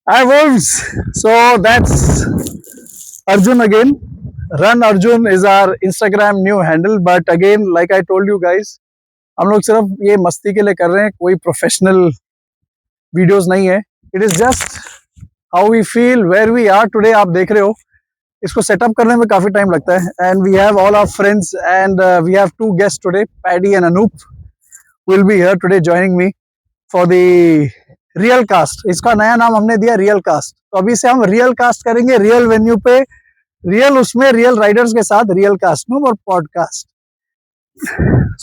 Hi Wolves. So that's Arjun again. Run Arjun is our Instagram new handle. But again, like I told you guys, हम लोग सिर्फ ये मस्ती के लिए कर रहे हैं, कोई प्रोफेशनल वीडियोस नहीं है. It is just how we feel where we are today. आप देख रहे हो इसको सेटअप करने में काफी टाइम लगता है. And we have all our friends and we have two guest today, Paddy and Anoop will be here today joining me for the real cast. इसका नया नाम हमने दिया रियल कास्ट. तो अभी से हम रियल कास्ट करेंगे, रियल वेन्यू पे, रियल उसमें रियल राइडर्स के साथ, रियल कास्ट नो और podcast.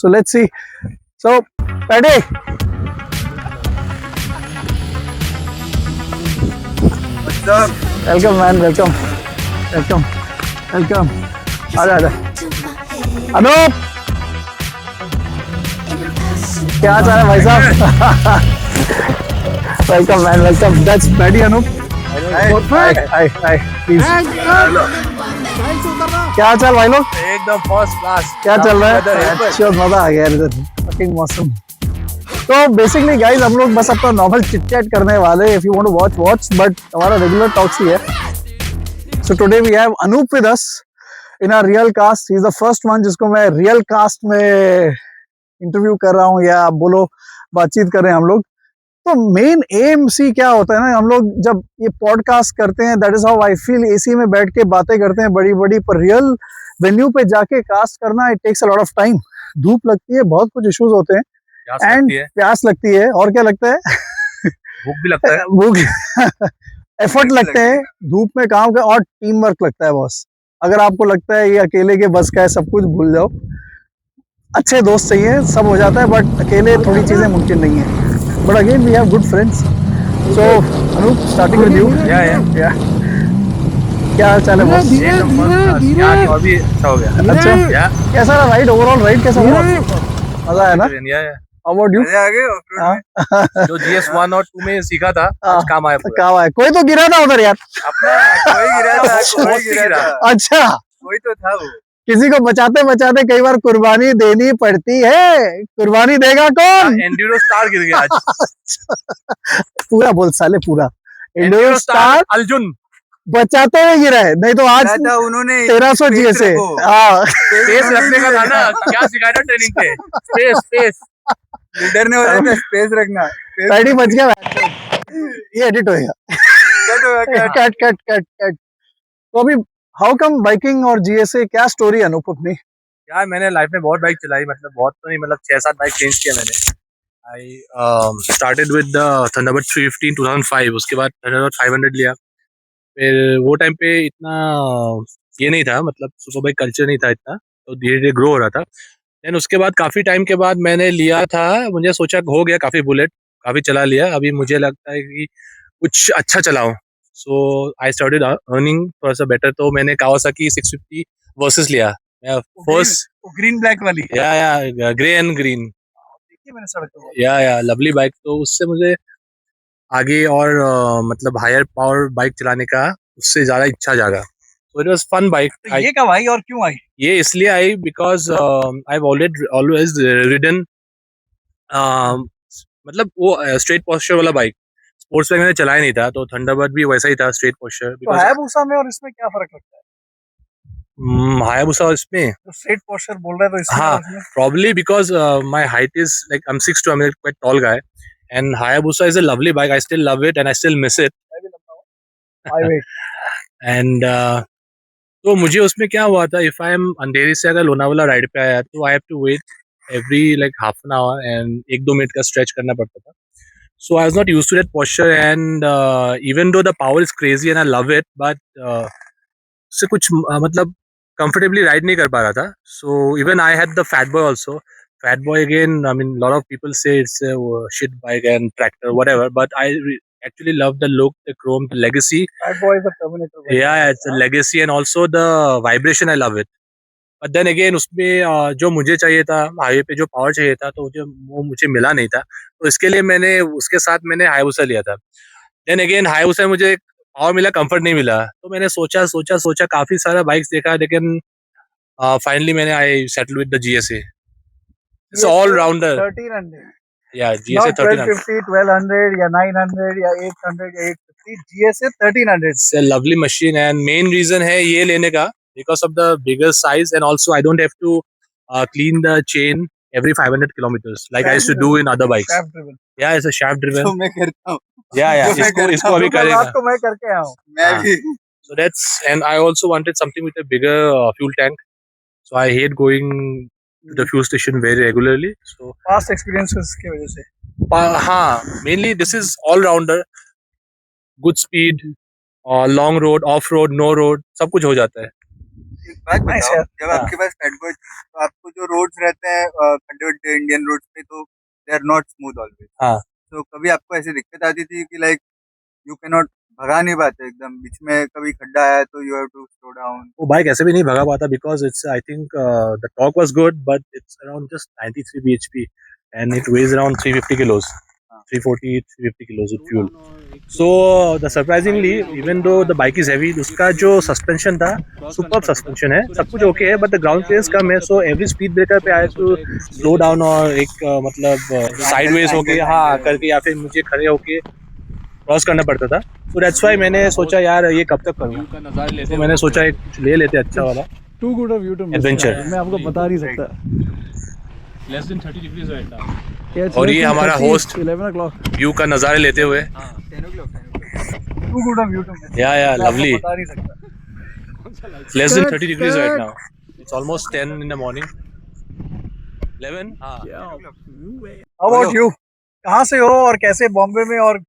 So let's see. So Paddy, welcome man, welcome welcome welcome. आजा आजा. अनूप, क्या चाह है भाई साहब? Welcome man, welcome. That's Paddy Anoop. Hi hi hi please. क्या चल भाई लोग? एकदम फर्स्ट क्लास. क्या चल रहा है? अच्छा मजा आ गया इधर फकिंग मौसम. तो बेसिकली गाइस हम लोग बस अपना नॉर्मल चिट चैट करने वाले. If you want to watch but हमारा रेगुलर टॉक्स ही है. So today we have Anoop with us in our real cast. He is the first one जिसको मैं रियल कास्ट में इंटरव्यू कर रहा हूँ, या आप बोलो बातचीत कर रहे हैं हम लोग. तो मेन एम सी क्या होता है ना, हम लोग जब ये पॉडकास्ट करते हैं, that is how I feel. AC में बैठ के बातें करते हैं बड़ी बड़ी, पर रियल वेन्यू पे जाके कास्ट करना, it takes a lot of time. धूप लगती है, बहुत कुछ इश्यूज होते हैं, एंड प्यास लगती है, और क्या लगता है? भूख भी लगता है. भूख एफर्ट लगते हैं धूप में काम का, और टीम वर्क लगता है बॉस. अगर आपको लगता है ये अकेले के बस का है, सब कुछ भूल जाओ. अच्छे दोस्त चाहिए, सब हो जाता है, बट अकेले थोड़ी चीजें मुमकिन नहीं है. But again we have good friends. So Anoop, starting with you. या क्या हाल चाल है बॉस? अभी अच्छा हो गया. अच्छा, कैसा रहा राइड? ओवरऑल राइड कैसा रहा? मजा आया ना? How about you? जो GS1 और 2 में सीखा था, आज काम आया. काम आया. कोई तो गिरा था उधर यार. अपना कोई गिरा था. अच्छा, कोई तो था वो. किसी को बचाते बचाते कई बार कुर्बानी देनी पड़ती है. कुर्बानी देगा कौन? एंड्यूरो स्टार गिर गया आज. पूरा बोल साले, पूरा. एंड्यूरो स्टार अर्जुन बचाते हुए गिरा है, नहीं तो आज उन्होंने 1300 GS से. स्पेस रखने का था ना. क्या सिखाया था ट्रेनिंग पे? Space space. लीडर ने बोला था स्पेस रखना. पैडी बच गया. ये एडिट होएगा. Cut cut cut cut. तो अभी हाउ कम बाइकिंग और GSA, क्या स्टोरी अनूप अपनी? यार मैंने लाइफ में बहुत बाइक चलाई, मतलब बहुत तो नहीं, मतलब 6-7 बाइक चेंज किया मैंने. I started with the Thunderbird 350 in 2005. उसके बाद थंडरबर्ड 500 लिया. फिर वो टाइम पे इतना ये नहीं था, मतलब सुपर बाइक कल्चर नहीं था इतना, तो धीरे धीरे ग्रो हो रहा था. देन उसके बाद काफ़ी टाइम के बाद मैंने लिया था. मुझे सोचा हो गया काफ़ी बुलेट, काफ़ी चला लिया. अभी मुझे लगता है कि कुछ अच्छा चलाऊं. सो आई स्टार्टेड अर्निंग थोड़ा सा बेटर. तो मैंने कावासाकी 650 वर्सेस लिया. फर्स्ट ग्रीन ब्लैक वाली. या ग्रे एंड ग्रीन. देखिए मैंने सड़क पे. या लवली बाइक. तो उससे मुझे आगे और मतलब हायर पावर बाइक चलाने का उससे ज़्यादा इच्छा जागा. तो इट वाज फन बाइक. तो ये कब आई और क्यों आई? ये इसलिए आई because I have always ridden, मतलब वो स्ट्रेट पोस्चर वाला बाइक. स्पोर्ट्स बाइक मैंने चलाया नहीं था, तो थंडरबर्ड भी वैसा ही था, स्ट्रेट पोस्चर. तो हायाबुसा में और इसमें क्या फर्क लगता है? हायाबुसा इसमें तो स्ट्रेट पोस्चर बोल रहा है, तो इसमें हाँ, इसमें? probably because my height is like I'm 6'2", I'm a quite tall guy, and Hayabusa is a lovely bike. I still love it and I still miss it. मैं भी लगता हूँ. I wait. And तो मुझे उसमें क्या हुआ था, if I am अंधेरी से अगर लोनावाला राइड पे आया तो I have to wait every like half an hour and 1-2 minute का स्ट्रेच करना पड़ता था. So I was not used to that posture, and even though the power is crazy and I love it, but उससे कुछ मतलब comfortably ride नहीं कर पा रहा था. So even I had the Fat Boy also. Fat Boy again, I mean, a lot of people say it's a shit bike and tractor, whatever, but I actually love the look, the chrome, the legacy. Fat Boy is a Terminator bike. Yeah, it's a legacy, and also the vibration, I love it. But then again, उसमें जो मुझे चाहिए था, highway पे जो power चाहिए था, तो वो मुझे मिला नहीं था. तो इसके लिए मैंने उसके साथ मैंने हायाबुसा लिया था. देन अगेन हायाबुसा मुझे पावर मिला, कंफर्ट नहीं मिला. तो मैंने सोचा काफी सारा बाइक्स देखा, लेकिन फाइनली मैंने I settle with the GSA. It's all rounder. 1300. या GSA 1300. 1250, 1200 या 900 या 800 या the GSA 1300. It's a lovely machine, and main reason है ये लेने का because of the bigger size, and also I don't have to clean the chain every 500 kilometers like I used to do in other bikes. Shaft driven. Yeah, it's a shaft driven. तो मैं करता हूँ Yeah, जो मैं इसको करता इसको अभी कल करेगा. रात को मैं करके आया हूँ. मैं हाँ. भी So that's, and I also wanted something with a bigger fuel tank. So I hate going to the fuel station very regularly. So Past experiences की वजह से. हाँ, mainly this is all rounder, good speed, long road, off road, no road, सब कुछ हो जाता है. एक बात Nice बताओ, यार. जब हाँ. आपके पास फैट बॉय तो आपको जो रोड्स रहते हैं खड्डे इंडियन रोड्स पे, तो they are not smooth always. हाँ. तो कभी आपको ऐसी दिक्कत आती थी कि लाइक यू कैन नॉट भगा नहीं पाते एकदम बीच में, कभी खड्डा आया तो you have to slow down? वो बाइक ऐसे भी नहीं भगा पाता because it's, I think the torque was good, but it's around just 93 bhp and it weighs around 350 kilos, 340 350 kilos with fuel. So the surprisingly, even though the bike is heavy, उसका जो suspension था superb suspension है, सब कुछ okay है, but the ground clearance कम है, so every speed breaker पे I have to slow down और एक मतलब sideways होके हाँ करके या फिर मुझे खड़े होके क्रॉस करना पड़ता था. So that's why मैंने सोचा यार ये कब तक करूँगा, तो मैंने सोचा एक कुछ ले लेते अच्छा वाला. Too good of you to miss. Adventure. मैं आपको बता नहीं सकता. Less than 30 degrees right now. Yeah, it's और less ये than हमारा 30, host 11 o'clock. व्यू का नज़ारे लेते हुए. 10 o'clock. Too good of you to miss. Yeah, मैं आपको lovely. बता नहीं सकता. It's less than Cut, 30 degrees right cut. now. It's almost 10 in the morning. 11? हाँ. How about you? कहाँ से हो और कैसे बॉम्बे में, और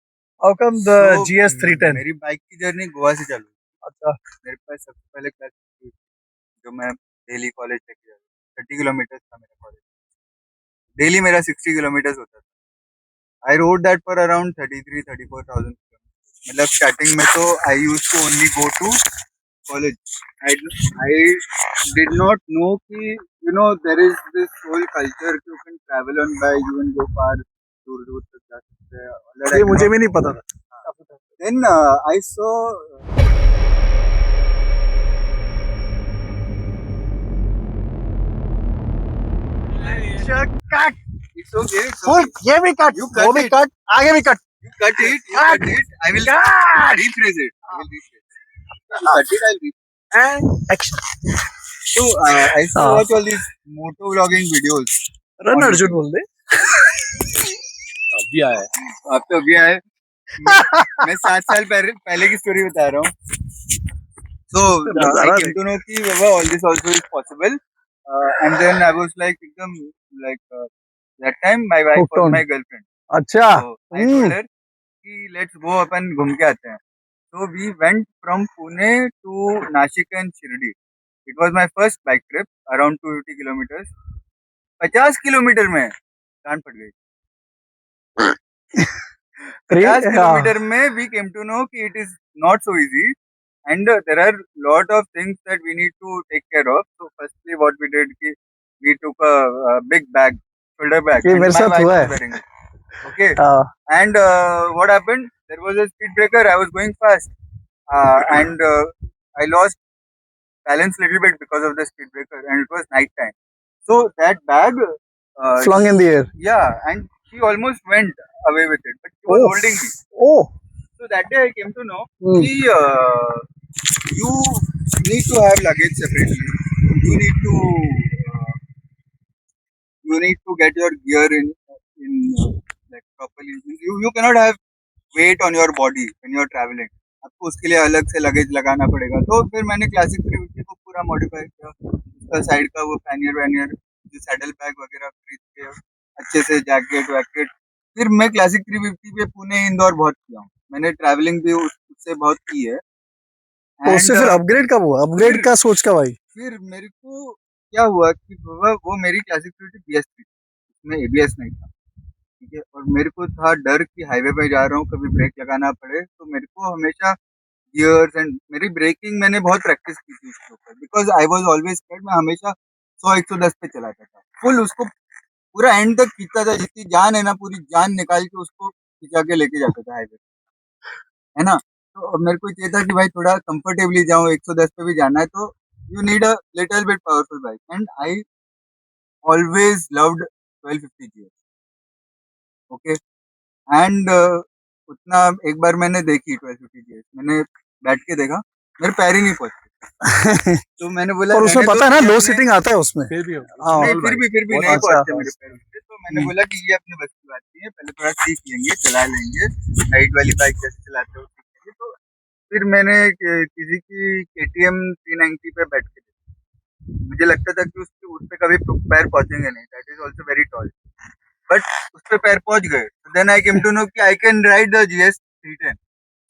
how come the So, GS 310? मेरी बाइक की जर्नी गोवा से चालू हुई. अच्छा. मेरे पास सबसे पहले क्लास जो मैं डेली कॉलेज तक गया, 30 किलोमीटर था मेरा कॉलेज. डेली मेरा 60 किलोमीटर होता था. I rode that for around 33-34,000 kilometre. मतलब स्टार्टिंग में तो I used to only go to college. I did not know कि you know there is this whole culture कि you can travel on bike, you can go far, दूर दूर तक जा सकते हैं. All that I ये did मुझे not भी नहीं know. पता था. Then I saw Cut. it's okay. It's Full. okay. ये भी cut. You cut वो भी it. cut. आगे भी cut. You cut it. You Cut. cut it. I will Cut. rephrase it. I will rephrase it. You cut it. I'll rephrase. And action. So I used to हाँ. watch all these moto vlogging videos. Run Arjun बोल दे. अभी आया है. आप तो अभी आए. मैं 7 साल पहले की स्टोरी बता रहा हूँ. So I came to know कि बाबा all this also is possible. And then I was like एकदम like that time my wife Hooked was on. my girlfriend. अच्छा. So I told her कि let's go अपन घूम के आते हैं. So we went from Pune to Nashik and Shirdi. It was my first bike trip, around 250 kilometers. 50 kilometre में कान फट गई. 50 kilometre में we came to know कि it is not so easy, and there are lot of things that we need to take care of. So firstly what we did कि we took a big bag, shoulder bag. ये and मेरे my साथ wife हुआ was है. wearing it. Okay. हाँ. And what happened? There was a speed breaker. I was going fast, and I lost balance little bit because of the speed breaker, and it was night time. So that bag, Flung in the air. yeah, and she almost went away with it, but she was Oh. holding me. Oh. So that day I came to know Hmm. कि, you need to have luggage separately. You need to get your gear in like properly. You cannot have weight on your body when you are traveling. आपको उसके लिए अलग से luggage लगाना पड़ेगा. तो फिर मैंने क्लासिक 350 को पूरा मॉडिफाई किया. उसका साइड का वो पैनियर जो सैडल बैग वगैरह खरीद के अच्छे से जैकेट वैकेट. फिर मैं क्लासिक 350 पे पुणे इंदौर बहुत किया हूँ. मैंने ट्रैवलिंग भी उससे बहुत की है. तो उससे फिर अपग्रेड कब हुआ? अपग्रेड का सोच कब आई? फिर मेरे को क्या हुआ कि वो मेरी क्लासिक 350 BS3 में ABS नहीं था. ठीक है. और मेरे को था डर कि हाईवे पे जा रहा हूँ कभी ब्रेक लगाना पड़े. तो मेरे को हमेशा गियर्स एंड मेरी ब्रेकिंग मैंने बहुत प्रैक्टिस की थी उसके ऊपर, because I was always scared. मैं हमेशा 100-110 पे चलाता था फुल. उसको पूरा एंड तक खींचता था. जितनी जान है ना पूरी जान निकाल के उसको खिंचा के लेके जाता था हाईवे, है ना. तो मेरे को चाहिए था कि भाई थोड़ा कंफर्टेबली जाऊँ. 110 पे भी जाना है तो you need a little bit powerful bike, and I always loved 1250 GS. Okay. And उतना एक बार मैंने देखी 1250 GS, मैंने बैठ के देखा, मेरे पैर ही नहीं पहुंचे। तो मैंने बोला पर उसमें रहने दो, पता है ना ये लो अपने- सीटिंग आता है उसमें। फिर भी हाँ नहीं, फिर भी बहुत नहीं अच्छा पहुंचे है मेरे उसमें। पैर पे। तो मैंने बोला कि ये अपने बस की बात नहीं है, पहले थोड़ा सीख लेंगे, चला लेंगे, हाइट वाली बाइक जैसे चलाते हो सीख लेंगे। तो फिर मैंने किसी की KTM 390 पे बैठ के देखा। मुझे लगता था कि उसके उस पे कभी पैर पहुंचेंगे नहीं, that is also very tall, but उस पे पैर पहुंच गए। Then I came to know कि I can ride the GS 310,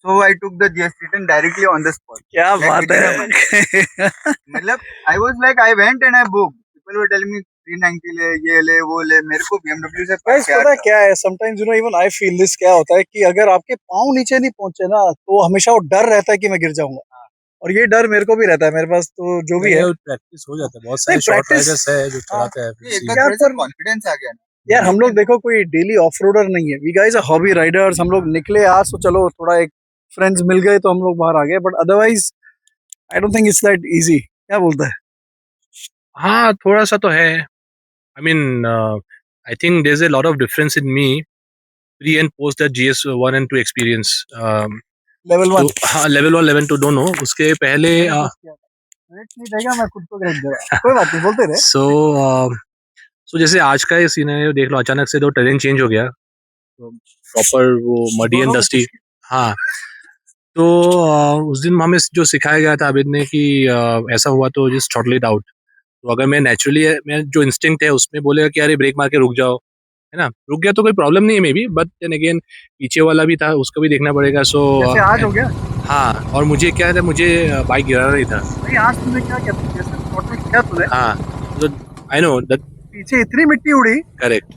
so I took the GS 310 directly on the spot, क्या like बात within a है। month. मतलब I was like, I went and I booked. People were telling me 390 ले, ये ले, वो ले, मेरे को BMW से गाइस प्यार पता है था। क्या है, sometimes you know even I feel this, क्या होता है कि अगर आपके पाँव नीचे नहीं पहुंचे ना तो हमेशा वो डर रहता है कि मैं गिर जाऊंगा, और ये डर मेरे को भी रहता है। मेरे पास तो जो भी है प्रैक्टिस हो जाता है, बहुत सारे नहीं, शॉर्ट practice- राइडर्स है जो चलाते हैं ये एक फिर बार यार, थोड़ा सा पर- कॉन्फिडेंस आ गया ना। यार हम लोग देखो कोई डेली ऑफ रोडर नहीं है, we guys are hobby riders. हम लोग निकले आज तो चलो थोड़ा एक फ्रेंड्स मिल गए तो हम लोग बाहर आ गए, but otherwise I don't think it's that easy. क्या बोलता है? हाँ थोड़ा सा तो है। I mean I think there is a lot of difference in me pre and post that GS 1 and 2 experience. Level 1 हाँ लेवल 1 लेवल 2 दोनों, उसके पहले ग्रेड नहीं देगा, मैं खुद को ग्रेड दूंगा। कोई बात नहीं, बोलते रहे। सो जैसे आज का ये सीन है, देख लो अचानक से तो टेरेन चेंज हो गया, प्रॉपर वो मडी एंड डस्टी। हाँ तो उस दिन हमें जो सिखाया गया था आबिद ने कि ऐसा हुआ तो जस्ट थ्रॉटल इट आउट। तो अगर मैं नेचुरली मैं जो इंस्टिंक्ट है उसमें बोलेगा कि अरे ब्रेक मार के रुक जाओ, है ना, रुक गया तो कोई प्रॉब्लम नहीं है maybe, but then again पीछे वाला भी था, उसको भी देखना पड़ेगा। सो जैसे आज हो गया। हाँ, और मुझे क्या था, मुझे बाइक गिराना नहीं था। भाई आज तुमने क्या किया, जैसे थ्रॉटल किया तूने, हाँ तो आई नो दैट पीछे इतनी मिट्टी उड़ी। Correct.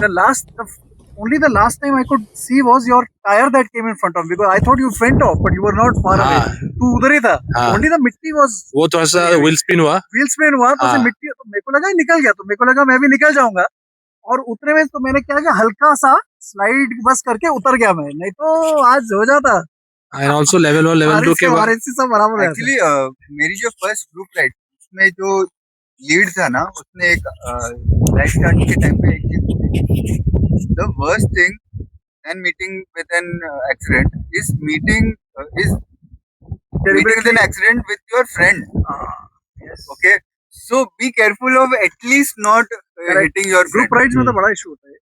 Only the last time I could see was your tire that came in front of me, because I thought you went off, but you were not far away. हाँ तू उधर ही था। हाँ। Only the मिट्टी was वो थोड़ा सा wheel spin हुआ। wheel spin हुआ, तो हाँ। उसे मिट्टी, तो मेरे को लगा ये निकल गया, तो मेरे को लगा मैं भी निकल जाऊंगा, और उतरे में तो मैंने क्या किया, हल्का सा स्लाइड बस करके उतर गया मैं, नहीं तो आज हो जाता। एंड ऑल्सो लेवल 1 लेवल 2 के बाद RSC सब बराबर है। एक्चुअली मेरी जो फर्स्ट ग्रुप राइड, उसमें जो लीड था ना, उसने एक राइड स्टार्ट के टाइम पे एक चीज, the worst thing and meeting with an accident is meeting with an accident with your friend. Okay, so be careful of at least not hitting your friend. Group rides में तो बड़ा issue होता है।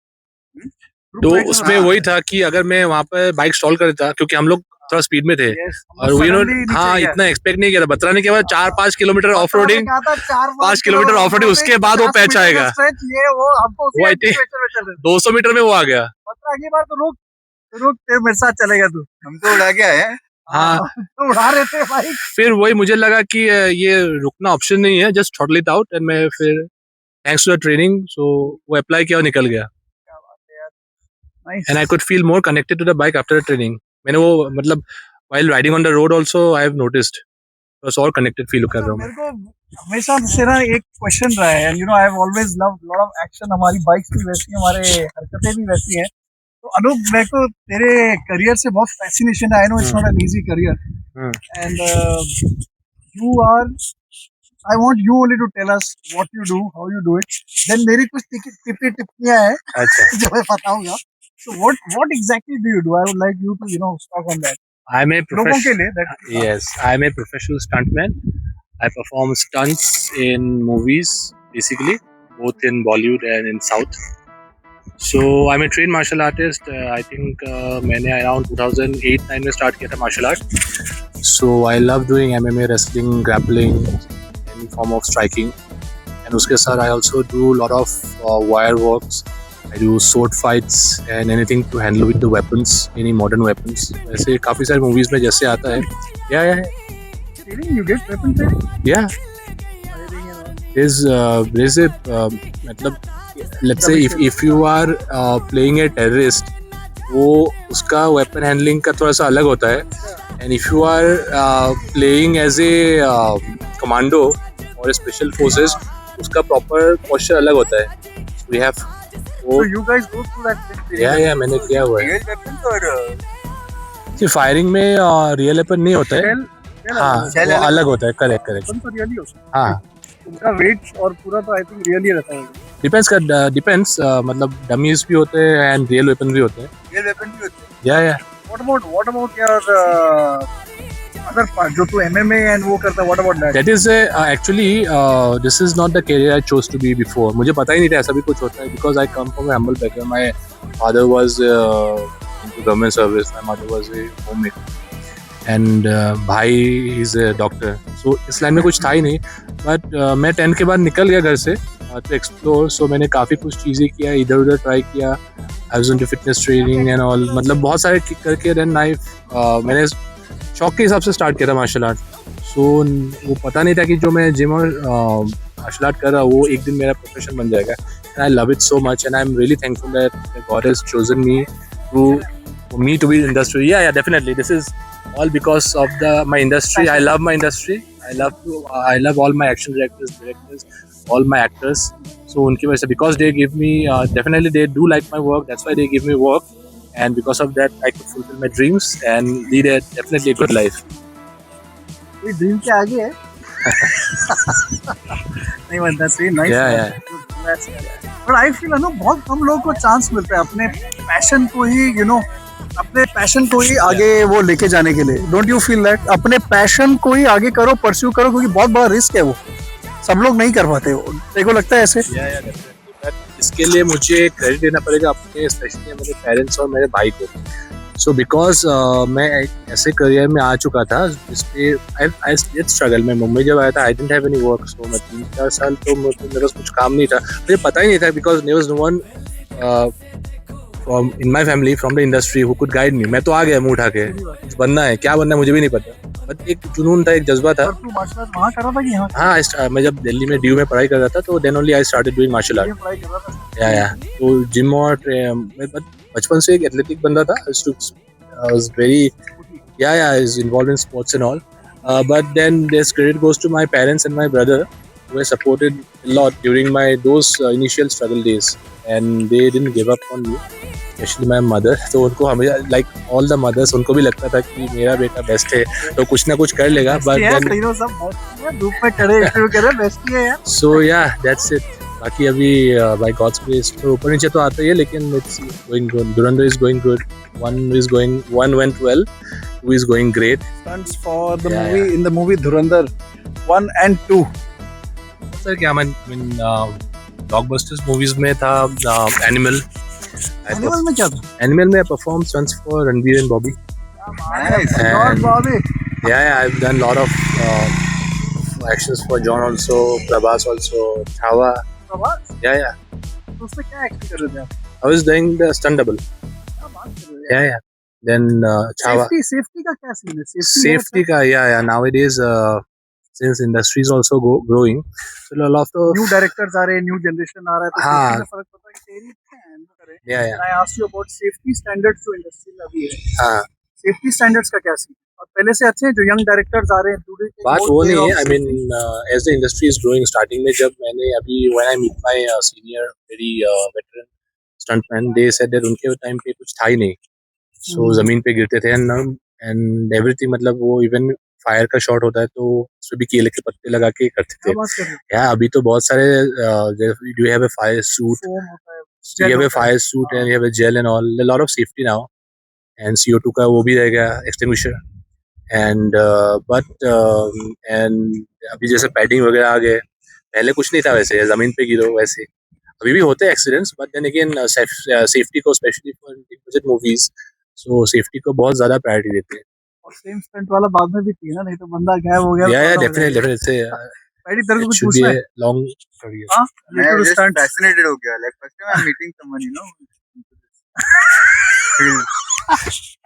तो उसमें वही था कि अगर मैं वहाँ पे बाइक स्टॉल कर देता, क्योंकि हम लोग थोड़ा स्पीड में थे, और वो हाँ इतना एक्सपेक्ट नहीं किया था, बतराने के बाद 4-5 kilometre off roading, 5 kilometre off roading, उसके बाद वो पैच आएगा। वो आई थिंक 200 मीटर में वो आ गया। अगली बार तो रुक तेरे मेरे साथ चलेगा तू। हम तो उड़ा के आए हैं। हाँ तो उड़ा रहे थे भाई। फिर वही मुझे लगा कि ये रुकना ऑप्शन नहीं है, just throttle it out, and मैं फिर thanks to the training so वो अप्लाई किया और निकल गया। And I could feel more connected to the bike after the training. मैंने वो मतलब while riding on the road also I have noticed बस और कनेक्टेड फील कर रहा हूँ। मेरे को हमेशा से ना एक क्वेश्चन रहा है, you know I have always loved lot of action. हमारी बाइक्स भी वैसी हैं, हमारे हरकतें भी वैसी हैं। तो अनूप, मेरे को तेरे करियर से बहुत फैसिनेशन है। I know it's not an easy career, and you are, I want you only to tell us what you do, how you do it. Then मेरी कुछ टिप्पणियां हैं अच्छा जो मैं बताऊंगा। So what exactly do you do? I would like you to talk on that. I'm a लोगों के लिए yes, I'm a professional stuntman. I perform stunts in movies, basically, both in Bollywood and in South. So I'm a trained martial artist. I think मैंने around 2008-9 में start किया था martial art. So I love doing MMA, wrestling, grappling, any form of striking. And उसके साथ I also do a lot of wire works. I do sword fights and anything to handle with the weapons, any modern weapons. ऐसे काफी सारे movies में जैसे आता है। Yeah. training, you get weapon training? Yeah. There's a मतलब let's say if you are playing a terrorist, वो उसका weapon handling का थोड़ा सा अलग होता है, and if you are playing as a commando or a special forces, उसका proper posture अलग होता है. So we have So you guys go through that training? Yeah, मैंने किया हुआ है। रियल वेपन्स और कि फायरिंग में रियल वेपन नहीं होता है। Shell हाँ Shell वो अलग अलग होता है। करेक्ट weapon तो really होता है। हाँ उनका वेट और पूरा तो आई थिंक रियली रहता है। डिपेंड्स मतलब डमीज भी होते हैं एंड रियल वेपन भी होते हैं। रियल वेपन भी होते हैं। या what about your other part जो तू MMA and वो करता है, what about that? That is actually this is not the career I chose to be before. मुझे पता ही नहीं था ऐसा भी कुछ होता है because I come from a humble background. My father was into government service. My mother was a homemaker. And भाई is a doctor. So इस लाइन में कुछ था ही नहीं. But मैं 10 के बाद निकल गया घर से to explore. So मैंने काफ़ी कुछ चीज़ें किया, इधर उधर ट्राई किया. I was into fitness training and all. मतलब बहुत सारे करके then मैंने शौक के हिसाब से स्टार्ट किया था मार्शल आर्ट. सो वो पता नहीं था कि जो मैं जिम और मार्शल आर्ट कर रहा हूँ वो एक दिन मेरा प्रोफेशन बन जाएगा. And I love it so much and I am really thankful that God has chosen me to be industry. Yeah definitely this is all because of my industry. I love my industry. I love all my action directors, all my actors. So उनकी वजह से because they give me definitely they do like my work. That's why they give me work. And because of that, I could fulfill my dreams and lead a definitely a good life. कोई dream के आगे है? नहीं बनता सही nice. Yeah. But I feel ना बहुत कम लोगों को चांस मिलता है अपने पैशन को ही अपने पैशन को ही आगे वो लेके जाने के लिए. Don't you feel that? अपने पैशन को ही आगे करो, परस्यू करो, क्योंकि बहुत बड़ा रिस्क है वो. सब लोग नहीं कर पाते. तेरे को लगता है ऐसे? इसके लिए मुझे क्रेडिट देना पड़ेगा अपने स्पेशली मेरे पेरेंट्स और मेरे भाई को. सो बिकॉज मैं एक ऐसे करियर में आ चुका था जिसपे आई स्ट्रगल. मैं मुंबई जब आया था I didn't have any work. So मैं 3-4 साल तो मेरे पास कुछ काम नहीं था. मुझे पता ही नहीं था because there was no one from in my family from the industry who could guide me. मैं तो आ गया मुंह उठा के. कुछ बनना है, क्या बनना है मुझे भी नहीं पता. बट एक जुनून था, एक जज्बा था. तू मार्शल आर्ट वहाँ कर रहा था कि यहाँ? हाँ, मैं जब दिल्ली में DU में पढ़ाई कर रहा था तो then only I started doing martial art. पढ़ाई कर रहा था? या तो जिम और बचपन से एक एथलेटिक बंदा था. I was very I was involved in sports and all. But then this credit goes to my parents and my brother who were supported a lot during my those initial struggle days. And they didn't give up on me, especially my mother. तो उनको हमेशा like all the mothers उनको भी लगता था कि मेरा बेटा बेस्ट है तो कुछ ना कुछ कर लेगा. But then धूप में खड़े इंटरव्यू कर रहे बेस्ट ही है यार. So yeah, that's it. बाकी अभी by God's grace तो ऊपर नीचे तो आता ही है लेकिन it's going good. Dhurandhar is going good. One went well. 2 is going great. Stunts for the movie in the movie Dhurandhar 1 and 2. Sir क्या मैं ब्लॉकबस्टर्स मूवीज में था. एनिमल में क्या था? एनिमल में perform stunts for Ranbir and Bobby. Nice. And I've done lot of actions for John also, Prabhas also, Chhawa. Yeah. तो उसमें क्या एक्टिंग कर रहे थे आप? I was doing the stunt double. क्या बात कर रहे हैं? Yeah. Then Chhawa. सेफ्टी का क्या सीन है? Safety का nowadays since industry is also growing, so a lot of new directors आ रहे हैं, न्यू जनरेशन आ रहा है, तो हाँ. safety में फर्क पड़ता है कि तेरी करे. Yeah. I asked you about safety standards जो इंडस्ट्री में अभी है. हाँ. सेफ्टी स्टैंडर्ड्स का क्या सीन? और पहले से अच्छे हैं जो यंग डायरेक्टर्स आ रहे हैं. बात वो नहीं है. I mean as the industry is growing, starting में जब मैंने अभी when I meet my senior very veteran stuntman, they said that उनके टाइम पे कुछ था ही नहीं. So जमीन पे गिरते थे and everything. मतलब वो इवन फायर का शॉट होता है तो उसमें भी केले के पत्ते लगा के करते थे. यार अभी तो बहुत सारे you have a fire suit, you have a fire suit and you have a gel and all. A lot of safety now. And CO2 का वो भी रहेगा extinguisher. And and अभी जैसे पैडिंग वगैरह आ गए. पहले कुछ नहीं था वैसे, जमीन पे गिरो वैसे. अभी भी होते हैं accidents but then again safety को specially for budget movies so safety को बहुत ज्यादा प्रायोरिटी देते हैं. और सेम स्टंट वाला बाद में भी थी ना, नहीं तो बंदा गायब हो गया. या डेफिनेटली से पैडी तेरे को कुछ पूछना है? Long career. हां मैं just fascinated हो गया. Like first time I'm meeting someone, you know.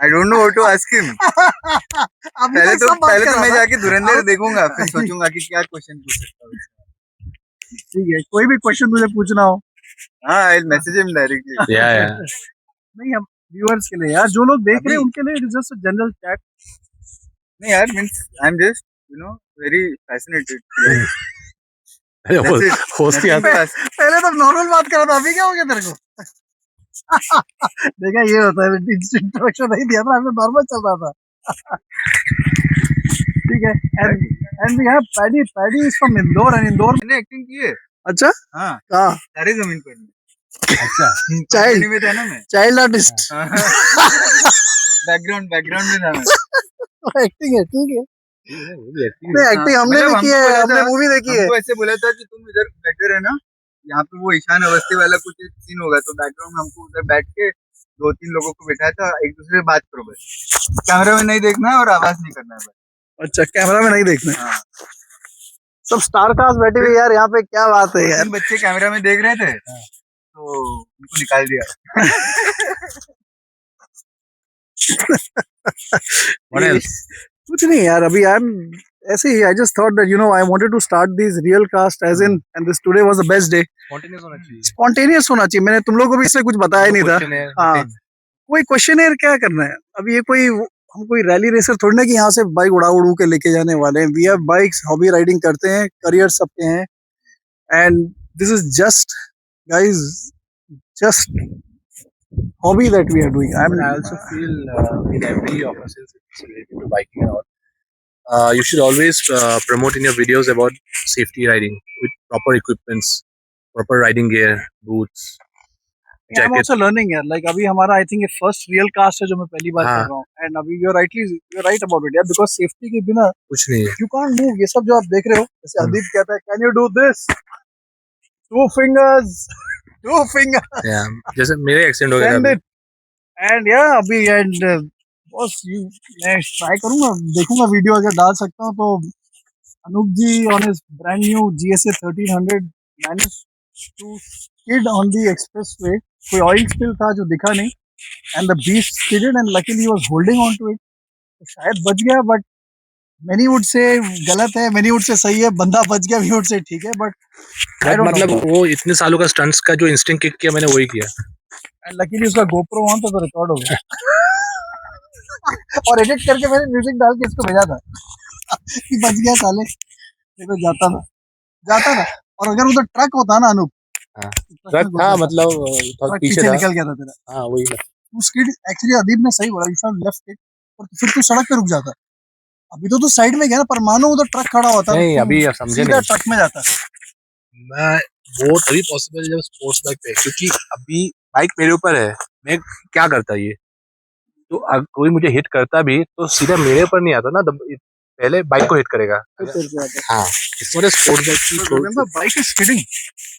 I don't know what to ask him. पहले तो मैं जाके धुरंधर देखूंगा, फिर सोचूंगा कि क्या क्वेश्चन पूछ सकता हूँ. ठीक है, कोई भी क्वेश्चन मुझे पूछना हो. हाँ, I'll message him directly. या नहीं, हम व्यूअर्स के लिए यार, जो लोग देख रहे हैं उनके लिए जस्ट अ जनरल चैट. नहीं यार, means I'm just you know very fascinated. Host यार पहले तो नॉर्मल बात कर रहा था, अभी क्या हो गया तेरे को? देखा, ये होता है. इंट्रोडक्शन नहीं दिया था, हमने नॉर्मल चल रहा था. ठीक है. And we have Paddy is from Indore. And Indore मैंने एक्टिंग की है. अच्छा. हाँ, हाँ, सारे जमीन पर. अच्छा चाइल्ड में था ना मैं. Child artist. बैकग्राउंड में था मैं। एक्टिंग है, ठीक है। नहीं, एक्टिंग हमने मतलब भी की है, हमको बोला हमने था, मूवी देखी है। हमको ऐसे बोला था कि तुम इधर बैठे रहना, यहाँ पे वो ईशान अवस्थी वाला कुछ एक सीन होगा, तो बैकग्राउंड में हमको उधर बैठ के 2-3 लोगों को बैठाया था, एक दूसरे से बात करो बस, कैमरा में नहीं देखना है और आवाज नहीं करना है बस। अच्छा, कैमरा में नहीं देखना है। हाँ। सब स्टार कास्ट बैठे हुए यार, यहाँ पे क्या बात है यार। 3 बच्चे कैमरा में देख रहे थे, तो उनको निकाल दिया। What else? कुछ नहीं यार, अभी आई एम ऐसे ही, I just thought that you know I wanted to start this real cast age in, and this today was the best day. Spontaneous होना चाहिए। स्पॉन्टेनियस होना चाहिए। मैंने तुम लोगों को भी इसलिए कुछ बताया नहीं था। Questionnaire, हाँ, nothing. कोई क्वेश्चनर क्या करना है अभी, ये कोई हम कोई रैली रेसर थोड़ी ना कि यहाँ से बाइक उड़ा उड़ू के लेके जाने वाले हैं। We have bikes, hobby riding करते हैं, करियर सबके हैं, and this is just guys, just hobby that we are doing. But I also feel in every of us is related to biking and all. You should always promote in your videos about safety riding with proper equipments, proper riding gear, boots, I'm jacket. also learning यार, like अभी हमारा I think ये first real cast है जो मैं पहली बार हाँ. कर रहा हूँ, and अभी you're right about it यार, because safety के बिना कुछ नहीं है। you can't move। ये सब जो आप देख रहे हो, जैसे अदीप कहता है can you do this, 2 fingers, 2 fingers, Yeah. जैसे मेरे एक्सीडेंट हो गया send था it, and yeah अभी and बस मैं ट्राई करूंगा, देखूंगा वीडियो अगर डाल सकता हूँ तो। अनूप जी on his brand new GSA 1300 managed to skid on the expressway। कोई ऑयल स्पिल था जो दिखा नहीं, and the beast skidded and luckily he was holding on to it, तो शायद बच गया। बट many would say गलत है, many would say सही है, बंदा बच गया, we would say ठीक है, बट I don't मतलब know। वो इतने सालों का स्टंट्स का जो इंस्टिंक्ट किक किया मैंने वही किया। And luckily उसका GoPro ऑन था तो रिकॉर्ड हो गया। और एडिट करके मैंने म्यूजिक डाल के इसको भेजा था कि बच गया साले, देखो जाता था। और अगर उधर ट्रक होता ना अनूप, हाँ, तो ट्रक था मतलब थोड़ा ट्रक पीछे पीछे था। निकल गया था तेरा। हाँ वही ना। तू स्किड, एक्चुअली अदीप ने सही बोला, इफ लेफ्ट किक, और फिर तू सड़क पे रुक जाता। अभी तो तू साइड में गया ना, पर मानो उधर ट्रक खड़ा होता नहीं, तो अभी आप समझे सीधा नहीं। ट्रक में जाता। मैं वो तभी पॉसिबल है जब स्पोर्ट्स बाइक पे, क्योंकि अभी बाइक मेरे ऊपर है, मैं क्या करता ये, तो अगर कोई मुझे हिट करता भी तो सीधा मेरे ऊपर नहीं आता ना, पहले बाइक को हिट करेगा। हाँ, इस वजह स्पोर्ट्स बाइक की छोड़। Remember bike is skidding.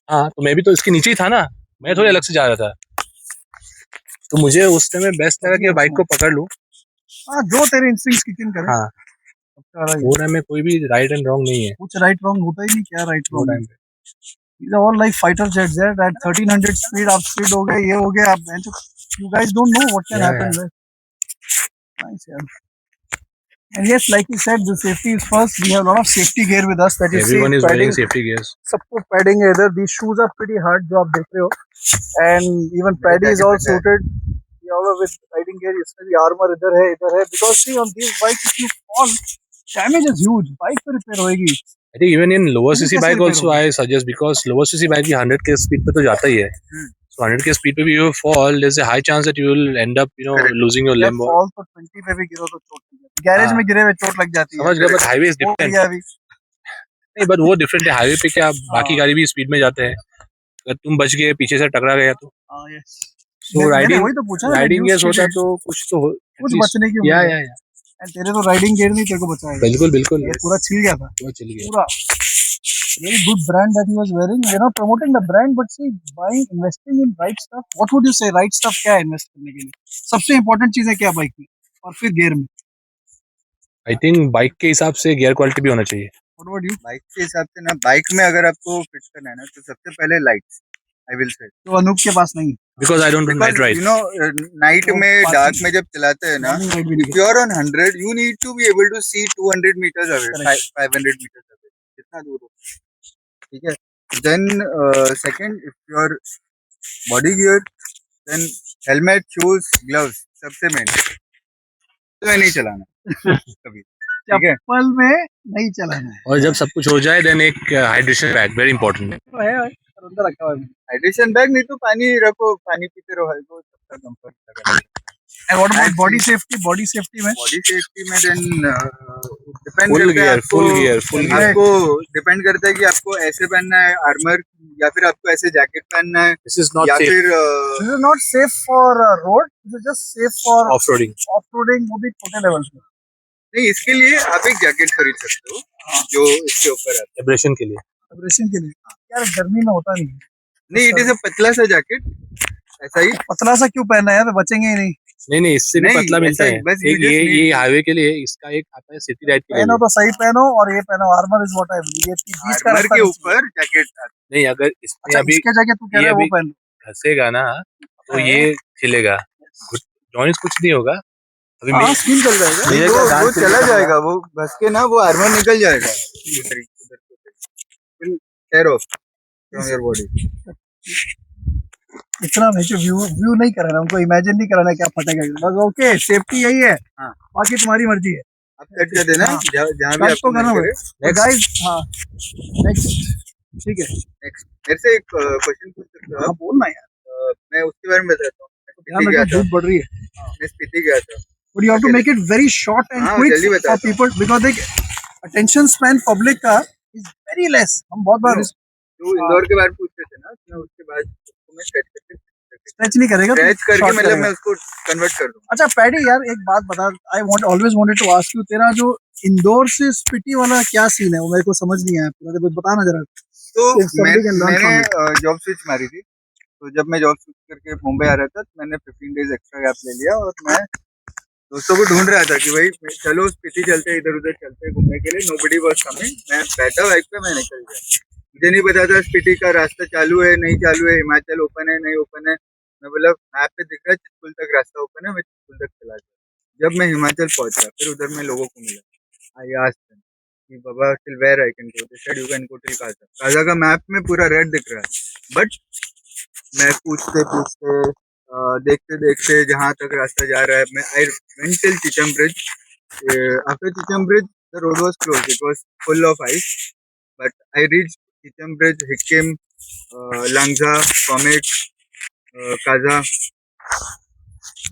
हाँ, तो मैं भी तो इसके नीचे ही था ना, मैं थोड़ी अलग से जा रहा था, तो मुझे उस टाइम में बेस्ट लगा कि बाइक को पकड़ लूं। हाँ, जो तेरे इंस्टिंक्ट्स किक इन करे। हाँ, वो टाइम में कोई भी राइट एंड रॉन्ग नहीं है। कुछ राइट रॉन्ग होता ही नहीं, क्या राइट वो रॉन्ग। टाइम पे These are all like fighter jets there at 1300 speed, आप स्पीड हो गए, ये हो गया, आप you guys don't know what can happen there। Nice यार। And yes, like you said, the safety is first. We have a lot of safety gear with us that is everyone safe is wearing padding। safety gears। सबको padding है इधर। These shoes are pretty hard जो आप देख रहे हो, and even Paddy is all suited। We all with riding gear, इसमें भी armor इधर है because see on these bikes if you fall, damage is huge। Bike पे रिपेयर होएगी। I think even in lower तुम CC कैसे bike repair also होगा? I suggest, because lower CC bike भी 100 के स्पीड पे तो जाता ही है, so 100 के स्पीड पे भी you fall, there's a high chance that you will end up losing your जब limb। fall तो 20 पे भी गिरो तो चोट लग जाती है। गैरेज में गिरे हुए चोट लग जाती है। समझ गया, बट हाईवे इज वो डिफरेंट। गया अभी। नहीं, बट वो डिफरेंट है, हाईवे पे क्या बाकी गाड़ी भी स्पीड में जाते हैं, अगर तुम बच गए, पीछे से टकरा गया तो। सो मैंने वही तो पूछा, राइडिंग गियर्स होता तो कुछ तो कुछ बचने की या उम्मीद है। And तेरे तो राइडिंग गियर नहीं तेरे को बचाएगा। बिल्कुल बिल्कुल, ये पूरा छिल गया था वो चल गया पूरा। Very good brand that he was wearing। We're not promoting the brand, but see, buying, investing in right stuff। What would you say? Right stuff क्या है इन्वेस्ट करने के लिए? सबसे इम्पोर्टेंट चीज है क्या बाइक में, और फिर गियर में? आई थिंक बाइक के हिसाब से गियर क्वालिटी भी होना चाहिए। What about you? बाइक के हिसाब से ना, बाइक में अगर आपको फिट करना है ना, तो सबसे पहले लाइट्स, आई विल से। तो अनूप के पास नहीं। Because I don't do night ride. You know, night में डार्क में जब चलाते हैं ना, Morning ride भी नहीं if you are on 100 you need to be able to see 200 meters away, 500 meters away, जितना दूर हो, ठीक है। then second, if you are body gear, then helmet, shoes, gloves सबसे मेन, तो नहीं चलाना कभी, ठीक है। चप्पल में नहीं चलाना है। और जब सब कुछ हो जाए देन एक हाइड्रेशन बैग वेरी इंपॉर्टेंट। तो है पर अंदर रखा हुआ है। हाइड्रेशन बैग नहीं तो पानी रखो, पानी पीते रहो, तो सबका कंफर्ट लगा। And what about body safety? Body safety में बॉडी सेफ्टी में देन डिपेंड फुल करता है गियर, आपको, फुल गियर, फुल गियर। आपको डिपेंड करता है कि आपको ऐसे पहनना है आर्मर या फिर आपको ऐसे जैकेट पहनना है This is not या safe. फिर this is not safe for road, this is just safe for Off-roading. Off roading, वो भी छोटे लेवल्स में। नहीं, इसके लिए आप एक जैकेट खरीद सकते हो जो इसके ऊपर आता है। Abrasion के लिए. रेसिंग के लिए यार गर्मी में होता नहीं है। नहीं, इट इज अ पतला सा जैकेट, ऐसा ही। पतला सा क्यों पहनना है यार, बचेंगे ही नहीं। नहीं इससे भी नहीं, पतला मिलता ऐसा ही, है। बस एक you just ये need- हाईवे के लिए इसका एक आता है सिटी राइड के लिए। पहनो तो सही पहनो, और ये पहनो armour is what I believe, ये बीच का आर्मर रास्ता के नहीं चाहिए। ऊपर जैकेट आता है। नहीं अगर इसमें अच्छा अभी इसके जगह तू कह ये रहा है वो अभी पहन लो। घसेगा ना तो हाँ। ये खिलेगा। जॉइंट्स कुछ नहीं होगा। अभी हाँ मेरे स्किन चल जाएगा। मेरे वो का दांत वो से चला निकल जाएगा, वो घस के ना वो आर्मर निकल जाएगा उधर उधर टेयर ऑफ फ्रॉम योर बॉडी। इतना नहीं व्यू नहीं कराना, उनको इमेजिन नहीं कराना क्या फटेगा, बस ओके सेफ्टी यही है। हाँ। बाकी तुम्हारी मर्जी है। आप कट कर देना हाँ। जहाँ भी कट तो आपको करना मन होगा। करे। गाइस हाँ नेक्स्ट ठीक है। नेक्स्ट मेरे से एक क्वेश्चन पूछ सकते हो हाँ आप? बोलना यार, मैं उसके बारे में बताता हूँ। मैं यार स्पीति मेरे गया को था, धूप बढ़ रही है। मैं स्पीति गया था। But you have to make it very short and हाँ, क्विक जल्दी बता फॉर दो। पीपल, बिकॉज एक अटेंशन स्पैन पब्लिक का इज वेरी लेस। हम बहुत बार तो इंदौर के बारे में पूछ रहे थे ना, तो मैं उसके बाद उसको मैं स्ट्रेच नहीं करेगा, स्ट्रेच करके short मतलब करेगा। मैं उसको कन्वर्ट कर दूँ। अच्छा पैडी यार एक बात बता, I want always wanted to ask you, तेरा जो इंदौर से स्पीति वाला क्या सीन है वो मेरे को समझ नहीं आया पूरा, तो बताना जरा। तो If somebody can learn from मैंने जॉब स्विच मारी थी। तो जब मैं जॉब स्विच करके मुंबई आ रहा था तो मैंने 15 डेज एक्स्ट्रा गैप ले लिया, और मैं दोस्तों को ढूंढ रहा था कि भाई चलो स्पीति चलते, इधर उधर चलते घूमने के लिए। Nobody was coming. मैं बैठा बाइक पे, मैं निकल गया। मुझे नहीं पता था स्पीति का रास्ता चालू है नहीं चालू है, हिमाचल ओपन है नहीं ओपन है। मैं बोला मैप पे दिख रहा है चितकुल तक रास्ता ओपन है, मैं चितकुल तक चला गया। जब मैं हिमाचल पहुंचा फिर उधर में लोगों को मिला। आई आस्क्ड देम कि बाबा till where I can go, they said you can go till Kaza. Kaza का मैप में पूरा रेड दिख रहा है, बट मैं पूछते पूछते देखते देखते जहाँ तक रास्ता जा रहा है, मैं I went till Chicham bridge. After Chicham bridge the road was close, it was full of ice, but I reach Chicham bridge, Hikkim, Langza, Komic, Kaza.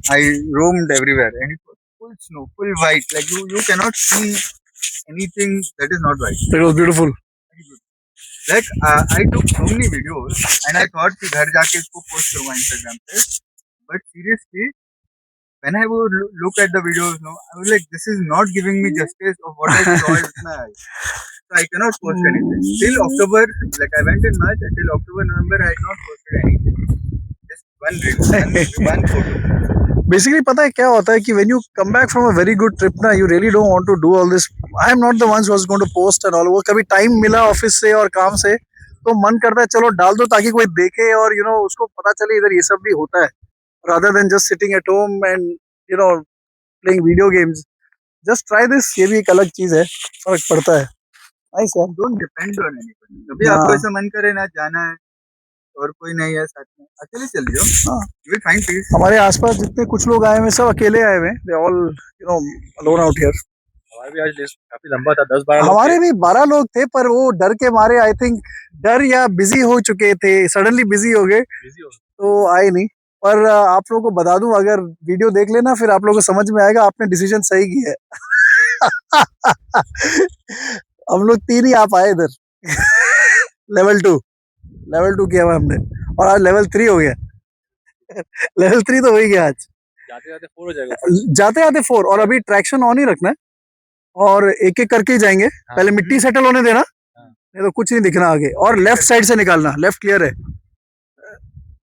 I roamed everywhere and it was full snow, full white. Like you cannot see anything that is not white. It was beautiful. Like I took so many videos and I thought कि घर जाके इसको post करूँगा Instagram पे. But seriously, when I would look at the videos, no, I was like, this is not giving me justice of what I saw with my eyes. So I cannot post anything. Till October, like I went in March, until October, November, I had not posted anything. Just one reel, one photo. Basically पता है क्या होता है कि when you come back from a very good trip ना, you really don't want to do all this. I am not the ones who was going to post and all. वो कभी time मिला ऑफिस से और काम से तो मन करता है चलो डाल दो ताकि कोई देखे और यू नो उसको पता चले इधर ये सब भी होता है, rather than just sitting at home and you know playing video games. Just try this, ये भी एक अलग चीज है, फर्क पड़ता है। नाइस यार। Don't depend on anybody. कभी हाँ। आपको ऐसा मन करे ना जाना है और कोई नहीं है साथ में, अकेले चल जाओ। हाँ। You will find peace. हमारे आसपास जितने कुछ लोग आए हुए सब अकेले आए हुए, they all you know alone out here. हमारा भी आज लिस्ट काफी लंबा था, 10-12 लोग हमारे थे। भी 12 लोग थे, पर वो डर के मारे आई थिंक डर या बिजी हो चुके थे, सडनली बिजी हो गए Busy हो गए। तो आए नहीं। पर आप लोगों को बता दूं, अगर वीडियो देख लेना फिर आप लोगों को समझ में आएगा आपने डिसीजन सही किया है। हम लोग 3 ही आ पाए इधर। लेवल 2 किया हुआ हमने, और आज लेवल 3 हो गया। लेवल 3 तो हो ही गया आज। जाते जाते 4 हो जाएगा। जाते जाते 4, और अभी ट्रैक्शन ऑन ही रखना है और एक एक करके ही जाएंगे। पहले मिट्टी सेटल होने देना, नहीं तो कुछ नहीं दिखना आगे। और लेफ्ट साइड से निकालना, लेफ्ट क्लियर है,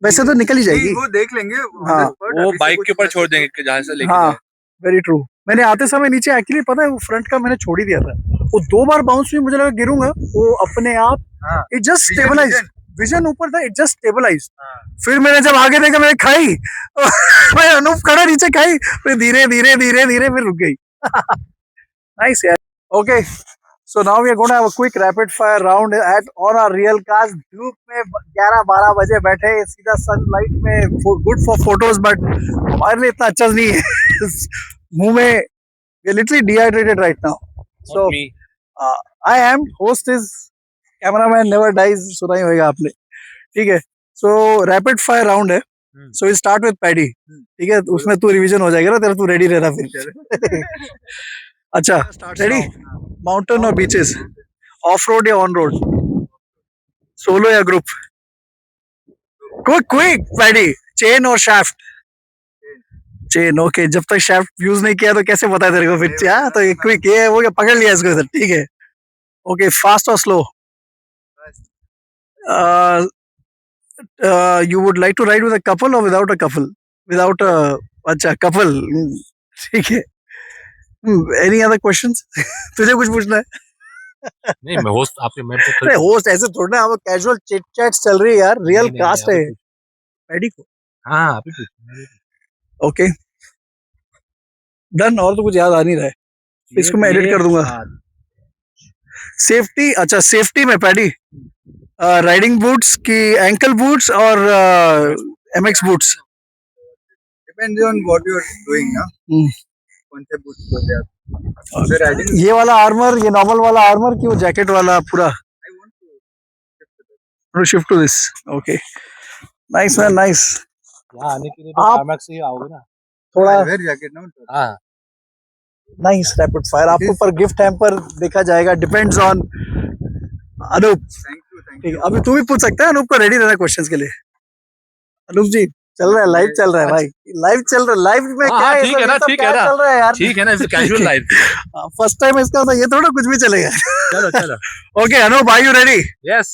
वैसे तो निकल ही जाएगी। नहीं, वो देख लेंगे हाँ, वो बाइक के ऊपर छोड़ देंगे कि जहाँ से लेके हाँ जाए। Very true. मैंने आते समय नीचे एक्चुअली पता है वो फ्रंट का मैंने छोड़ ही दिया था, वो 2 बार बाउंस हुई, मुझे लगा गिरूंगा, वो अपने आप हाँ, it just Vision, stabilize. vision. Vision ऊपर था, इट जस्ट स्टेबलाइज। हाँ। फिर मैंने जब आगे देखा मैंने खाई। मैं अनूप खड़ा नीचे खाई, फिर धीरे धीरे धीरे धीरे फिर रुक गई। नाइस यार। Okay so now we are gonna have a quick rapid fire round at on our real cast. धूप में 11-12 बजे बैठे सीधा सनलाइट में, गुड फॉर फोटोज बट हमारे लिए इतना अच्छा नहीं है। मुंह में we are literally dehydrated right now. So Me. I am host is cameraman never dies, सुना ही होगा आपने, ठीक है। सो रैपिड फायर राउंड है, so we start with Paddy, ठीक है। उसमें तू रिवीजन हो जाएगा ना तेरा, तू रेडी रहना फिर। अच्छा रेडी? माउंटेन और बीचेस, ऑफ रोड या ऑन रोड, सोलो या ग्रुप? क्विक पैडी, चेन और शाफ्ट? Chain, okay. जब तक शाफ्ट यूज नहीं किया तो कैसे पता है तेरे को फिर? हाँ, तो ये क्विक, ये वो क्या पकड़ लिया इसको इधर, ठीक है। ओके, फास्ट और slow? You would like to ride with a couple or without a couple? Without a, अच्छा couple, ठीक है। Any other questions? तुझे कुछ पूछना है? नहीं, मैं होस्ट आपके, मैं तो अरे होस्ट ऐसे थोड़ा ना, हम कैजुअल चिट चैट चल रही है यार, रियल नहीं, कास्ट आप है ही पूछो। पैडी को। हाँ, आप ही पूछो। ओके डन, और तो कुछ याद आ नहीं रहा है, इसको मैं एडिट कर दूंगा। सेफ्टी, अच्छा सेफ्टी में पैडी, राइडिंग बूट्स की, एंकल बूट्स और MX boots? Depends on what you are doing ना, कौन से बूट्स लोगे आप। अगर राइडिंग, ये वाला आर्मर, ये नॉर्मल वाला आर्मर की वो जैकेट वाला पूरा? I want to shift to this, okay nice man, nice. यहाँ आने के लिए तो आप- कार्मैक्स से ही आओगे ना। थोड़ा वेयर जैकेट ना। हाँ, नाइस रैपिड फायर। आपके ऊपर गिफ्ट हैम्पर देखा जाएगा, depends on Anoop. Thank you ठीक है, अभी तू भी पूछ सकता है, अनूप को रेडी रहना क्वेश्चंस के लिए। अनूप जी चल रहा है, लाइव चल रहा है भाई, लाइव चल रहा है, लाइव में हाँ, क्या है, ठीक है ना, ठीक है क्या ना। चल रहा है यार, ठीक है ना, it's casual life. First time इसका होता है, ये थोड़ा कुछ भी चलेगा। चलो चलो, okay Anup, are you ready? Yes,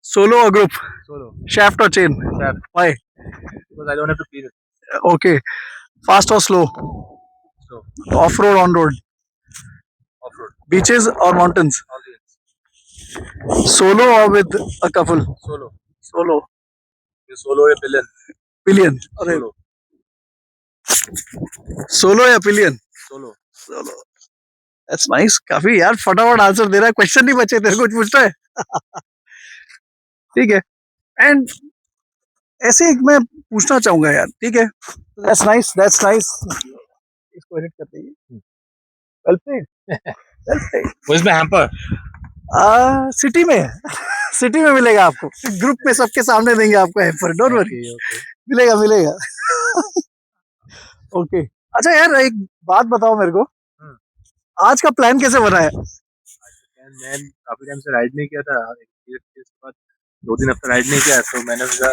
solo और ग्रुप? सोलो, शाफ्ट और chain? Shaft, why? Because I don't have to clean it. Okay, fast और slow? So, off road, on road? Off road, beaches और माउंटेन्स? ऑल द सोलो और with a couple? Solo, solo. ये solo या pillion? Pillion? अरे solo, solo या pillion? Solo. Solo, that's nice. काफी यार फटाफट आंसर दे रहा है, क्वेश्चन नहीं बचे तेरे, कुछ पूछ रहा है। ठीक है, एंड ऐसे एक मैं पूछना चाहूंगा यार, ठीक है, दैट्स नाइस, दैट्स नाइस। इसको एडिट करते हैं, वेल प्लेड, वेल प्लेड। वो इसमें हैम्पर। सिटी में सिटी में मिलेगा आपको, ग्रुप में सबके सामने देंगे आपको हैम्पर, डोंट वरी, मिलेगा मिलेगा। ओके अच्छा यार, एक बात बताओ मेरे को, आज का प्लान कैसे बना है? मैं काफी टाइम से राइड नहीं किया था, इसके बाद 2-3 हफ्ते राइड नहीं किया, तो मैंने सोचा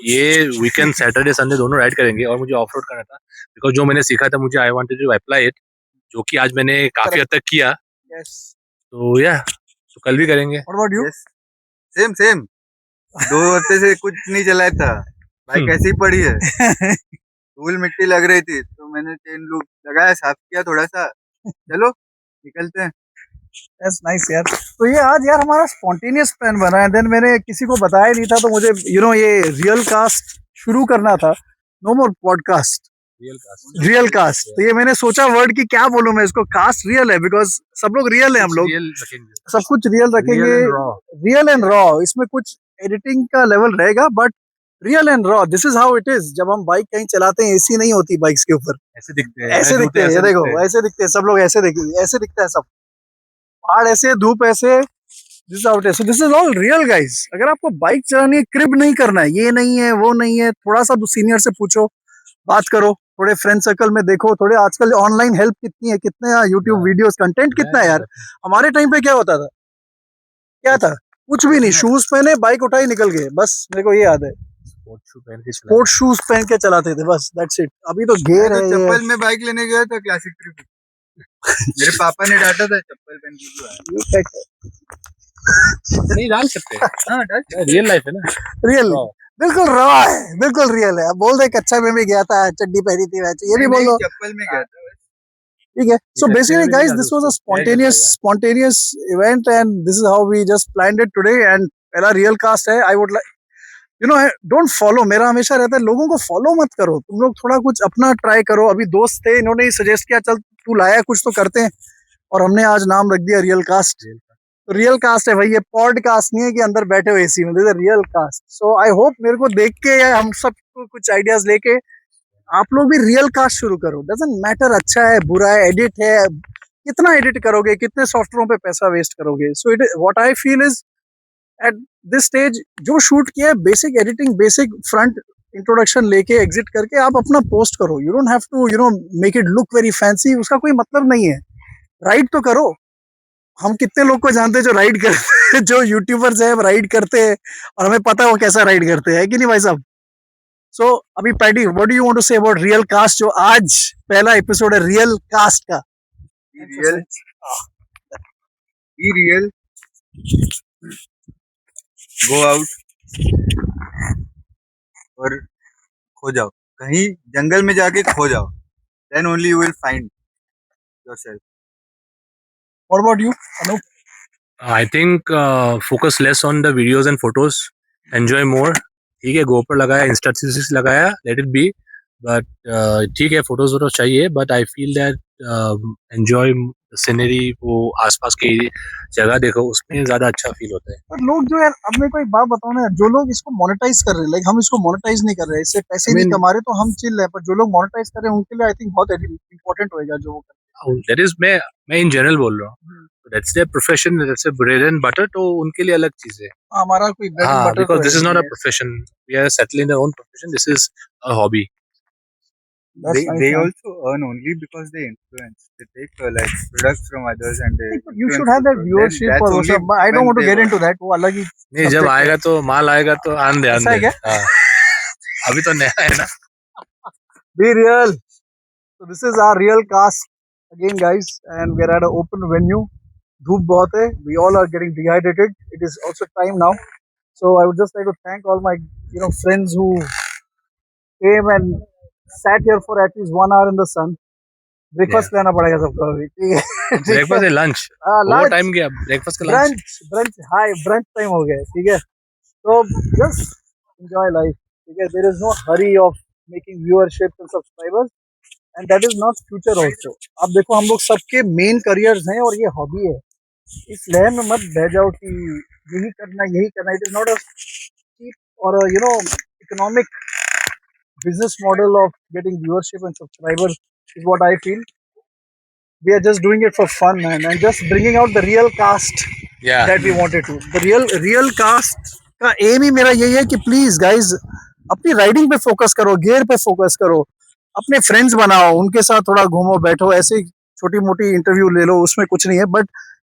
ये वीकेंड सैटरडे संडे दोनों राइड करेंगे, और मुझे ऑफ रोड करना था, बिकॉज जो मैंने सीखा था मुझे, I wanted to apply it, जो कि आज मैंने काफी हद तक किया। यस, तो या तो कल भी करेंगे। What about you? Same same 2 हफ्ते से कुछ नहीं चलाया था, बाइक ऐसी ही पड़ी है, धूल मिट्टी लग रही थी, तो मैंने चेन लूप लगाया, साफ किया थोड़ा सा, चलो निकलते हैं। दैट्स नाइस यार। तो ये आज यार हमारा स्पॉन्टेनियस प्लान बना है, देन मैंने किसी को बताया नहीं था, तो मुझे ये रियल कास्ट शुरू करना था, no more podcast, real cast. तो ये मैंने सोचा वर्ड की क्या बोलूं मैं इसको, कास्ट रियल है, बिकॉज सब लोग रियल है, हम लोग सब कुछ रियल रखेंगे, रियल एंड रॉ। इसमें कुछ एडिटिंग का लेवल रहेगा, but real and raw, this is how it is. जब हम बाइक कहीं चलाते हैं, एसी नहीं होती बाइक्स के ऊपर, ऐसे दिखते हैं, ऐसे दिखते हैं, ये देखो ऐसे दिखते हैं, सब लोग ऐसे दिखता है सब, पहाड़ ऐसे, धूप ऐसे, दिस आउट है। So this is all real guys. अगर आपको बाइक चलानी है, क्रिब नहीं करना है, ये नहीं है वो नहीं है, थोड़ा सा सीनियर से पूछो, बात करो, थोड़े फ्रेंड सर्कल में देखो, थोड़े आजकल ऑनलाइन हेल्प कितनी है, कितने यूट्यूब वीडियोस, कंटेंट कितना है यार। हमारे टाइम पे क्या होता था, क्या था, कुछ भी नहीं, शूज पहने, बाइक उठाई, निकल गए, बस मेरे को ये याद है, स्पोर्ट्स शूज पहन के चलाते थे, बस दैट्स इट। अभी तो गेयर है, चप्पल में बाइक लेने गया था क्लासिक ट्रिप, मेरे पापा ने डांटा था, चप्पल पहन के नहीं डाल सकते। हाँ डाल, रियल लाइफ है ना, रियल, बिल्कुल रॉ है, बिल्कुल रियल है। अब बोल दे कच्चा में भी गया था, चड्डी पहनी थी वैसे, ये भी बोल दो, चप्पल में गया था, ठीक है। So basically guys, this was a spontaneous event, and this is how we just planned it today, and पहला रियल कास्ट है। I would like don't follow, मेरा हमेशा रहता है लोगों को फॉलो मत करो, तुम लोग थोड़ा कुछ अपना ट्राई करो। अभी दोस्त थे, इन्होंने ही सजेस्ट किया, चल तू लाया कुछ तो करते हैं, और हमने आज नाम रख दिया रियल कास्ट। तो रियल कास्ट है भाई, ये पॉडकास्ट नहीं है कि अंदर बैठे हुए एसी में, this is real cast. So I hope मेरे को देख के या हम सबको कुछ आइडियाज लेके आप लोग भी रियल कास्ट शुरू करो। डजंट मैटर अच्छा है बुरा है, एडिट है, कितना एडिट करोगे, कितने सॉफ्टवेयरों पे पैसा वेस्ट करोगे। So it what I feel is at this stage, जो शूट किया है, basic editing, basic front introduction लेके एग्जिट करके आप अपना पोस्ट करो। You don't have to make it look very fancy, उसका कोई मतलब नहीं है। राइड तो करो, हम कितने लोग को जानते हैं जो राइड करते जो यूट्यूबर्स है राइड करते हैं और हमें पता है वो कैसा राइड करते हैं, कि नहीं भाई साहब? सो अभी Paddy, what do you want to say about real cast, जो आज पहला एपिसोड है रियल कास्ट का? Be real, go out और खो जाओ, कहीं जंगल में जाके खो जाओ, then only you will find yourself. What about you, Anup? I think focus less on the videos and photos. Enjoy more. ठीक है, GoPro लगाया, Insta 360 लगाया, let it be. But ठीक है, फोटोज वोटोज चाहिए, but I feel that enjoy scenery, वो आसपास की जगह देखो, उसमें ज्यादा अच्छा फील होता है. पर लोग जो यार, अब मेरे को एक बात बताओ ना, जो लोग इसको मोनेटाइज कर रहे हैं, लाइक हम इसको मोनेटाइज नहीं कर रहे हैं, इससे पैसे नहीं कमा रहे, तो हम चिल है, पर जो लोग मोनेटाइज कर रहे हैं उनके लिए आई थिंक बहुत इंपॉर्टेंट होएगा जो वो करते हैं. That is, मैं इन जनरल बोल रहा हूँ. That's their profession, that's their bread and butter, तो उनके लिए अलग चीज है. हमारा कोई bread and हाँ, butter because तो this है is not a नहीं. profession. We are settling their own profession. This is a hobby. That's nice, They man. also earn only because they influence. They take like products from others and they. You should influence have that people. viewership That's और वो only सब. I don't when want to they get earn. into that. वो अलग ही नहीं, जब subject है. आएगा तो माल आएगा तो आन दे, आन ऐसा है दे. क्या? हाँ, अभी तो नया है ना. Be real. So this is our real cast again, guys, and we're at an open venue. धूप बहुत है. We all are getting dehydrated. It is also time now. So I would just like to thank all my friends who came and sat here for at least 1 hour in the sun. Breakfast लेना पड़ेगा सबको अभी, ठीक है? Breakfast है, lunch, वो lunch, time गया breakfast का. लंच, brunch, हाय brunch टाइम हो गया, ठीक है? तो just enjoy life, ठीक है? There is no hurry of making viewership and subscribers, and that is not future also. अब देखो हम लोग सबके मेन करियर्स हैं और ये हॉबी है. इस लहर में मत बह जाओ कि यही करना. It is not a cheap or a economic business model of getting viewership and subscribers is what I feel. We are just doing it for fun, man, and just bringing out the real cast yeah. that we wanted to. The real cast का M ही मेरा यही है कि please guys अपनी riding पे focus करो, gear पे focus करो, अपने फ्रेंड्स बनाओ, उनके साथ थोड़ा घूमो बैठो, ऐसे छोटी मोटी इंटरव्यू ले लो, उसमें कुछ नहीं है. But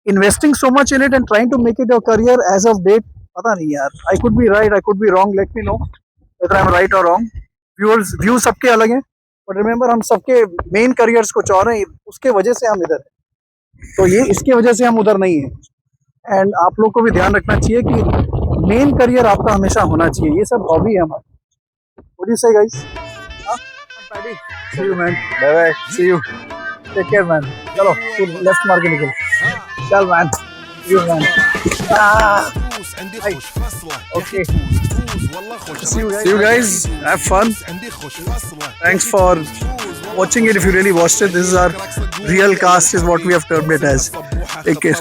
investing so much in it and trying to make it your career as of date, पता नहीं यार. I could be right, I could be wrong. Let me know whether I am right और wrong. View सबके अलग हैं, but remember हम सबके main careers को चाह रहे हैं, उसके वजह से हम इधर हैं. तो ये इसके वजह से हम उधर नहीं हैं. एंड आप लोग को भी ध्यान रखना चाहिए कि मेन करियर आपका हमेशा होना चाहिए. ये सब हॉबी है हमारी. व्हाट डू यू से guys? See you man. Bye bye. See you. Take care man. चलो तू लेफ्ट मार के निकल. चल man. See you man. Okay. See you guys. Have fun. Thanks for watching it. If you really watched it, this is our real cast, is what we have termed it as. Take care.